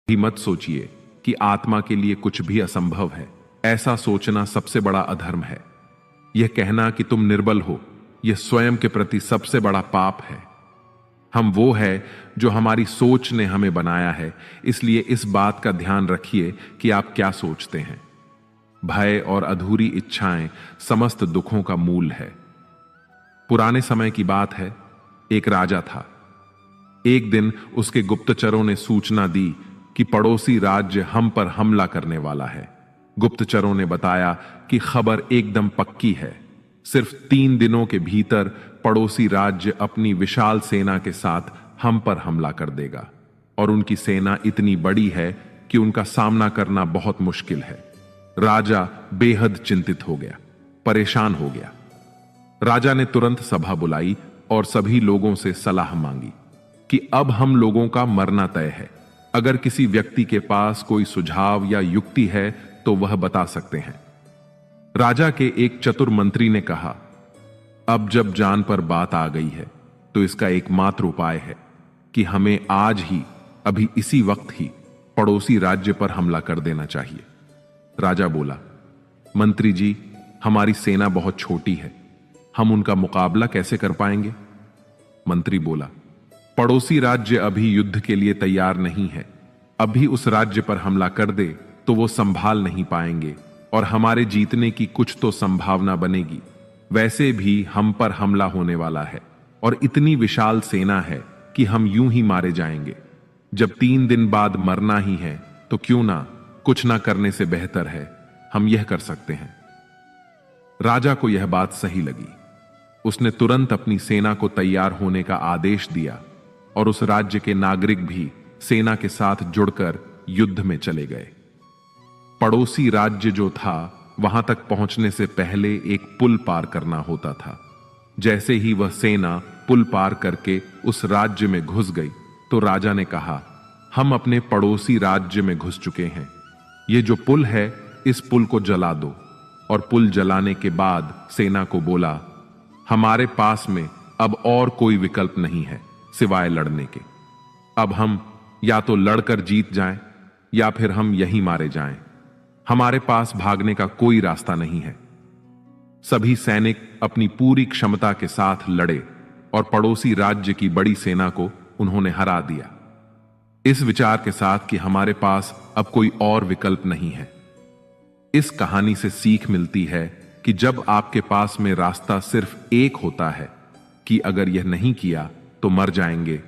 भी मत सोचिए कि आत्मा के लिए कुछ भी असंभव है। ऐसा सोचना सबसे बड़ा अधर्म है। यह कहना कि तुम निर्बल हो, यह स्वयं के प्रति सबसे बड़ा पाप है। हम वो है जो हमारी सोच ने हमें बनाया है, इसलिए इस बात का ध्यान रखिए कि आप क्या सोचते हैं। भय और अधूरी इच्छाएं समस्त दुखों का मूल है। पुराने समय की बात है, एक राजा था। एक दिन उसके गुप्तचरों ने सूचना दी कि पड़ोसी राज्य हम पर हमला करने वाला है। गुप्तचरों ने बताया कि खबर एकदम पक्की है। सिर्फ 3 दिनों के भीतर पड़ोसी राज्य अपनी विशाल सेना के साथ हम पर हमला कर देगा और उनकी सेना इतनी बड़ी है कि उनका सामना करना बहुत मुश्किल है। राजा बेहद चिंतित हो गया, परेशान हो गया। राजा ने तुरंत सभा बुलाई और सभी लोगों से सलाह मांगी कि अब हम लोगों का मरना तय है। अगर किसी व्यक्ति के पास कोई सुझाव या युक्ति है तो वह बता सकते हैं। राजा के एक चतुर मंत्री ने कहा, अब जब जान पर बात आ गई है तो इसका एकमात्र उपाय है कि हमें आज ही, अभी इसी वक्त ही पड़ोसी राज्य पर हमला कर देना चाहिए। राजा बोला, मंत्री जी, हमारी सेना बहुत छोटी है, हम उनका मुकाबला कैसे कर पाएंगे? मंत्री बोला, पड़ोसी राज्य अभी युद्ध के लिए तैयार नहीं है। अभी उस राज्य पर हमला कर दे तो वो संभाल नहीं पाएंगे और हमारे जीतने की कुछ तो संभावना बनेगी। वैसे भी हम पर हमला होने वाला है और इतनी विशाल सेना है कि हम यूं ही मारे जाएंगे। जब 3 दिन बाद मरना ही है तो क्यों ना, कुछ ना करने से बेहतर है हम यह कर सकते हैं। राजा को यह बात सही लगी। उसने तुरंत अपनी सेना को तैयार होने का आदेश दिया और उस राज्य के नागरिक भी सेना के साथ जुड़कर युद्ध में चले गए। पड़ोसी राज्य जो था, वहां तक पहुंचने से पहले एक पुल पार करना होता था। जैसे ही वह सेना पुल पार करके उस राज्य में घुस गई तो राजा ने कहा, हम अपने पड़ोसी राज्य में घुस चुके हैं। ये जो पुल है, इस पुल को जला दो। और पुल जलाने के बाद सेना को बोला, हमारे पास में अब और कोई विकल्प नहीं है सिवाय लड़ने के। अब हम या तो लड़कर जीत जाएं या फिर हम यहीं मारे जाएं। हमारे पास भागने का कोई रास्ता नहीं है। सभी सैनिक अपनी पूरी क्षमता के साथ लड़े और पड़ोसी राज्य की बड़ी सेना को उन्होंने हरा दिया, इस विचार के साथ कि हमारे पास अब कोई और विकल्प नहीं है। इस कहानी से सीख मिलती है कि जब आपके पास में रास्ता सिर्फ एक होता है कि अगर यह नहीं किया तो मर जाएंगे,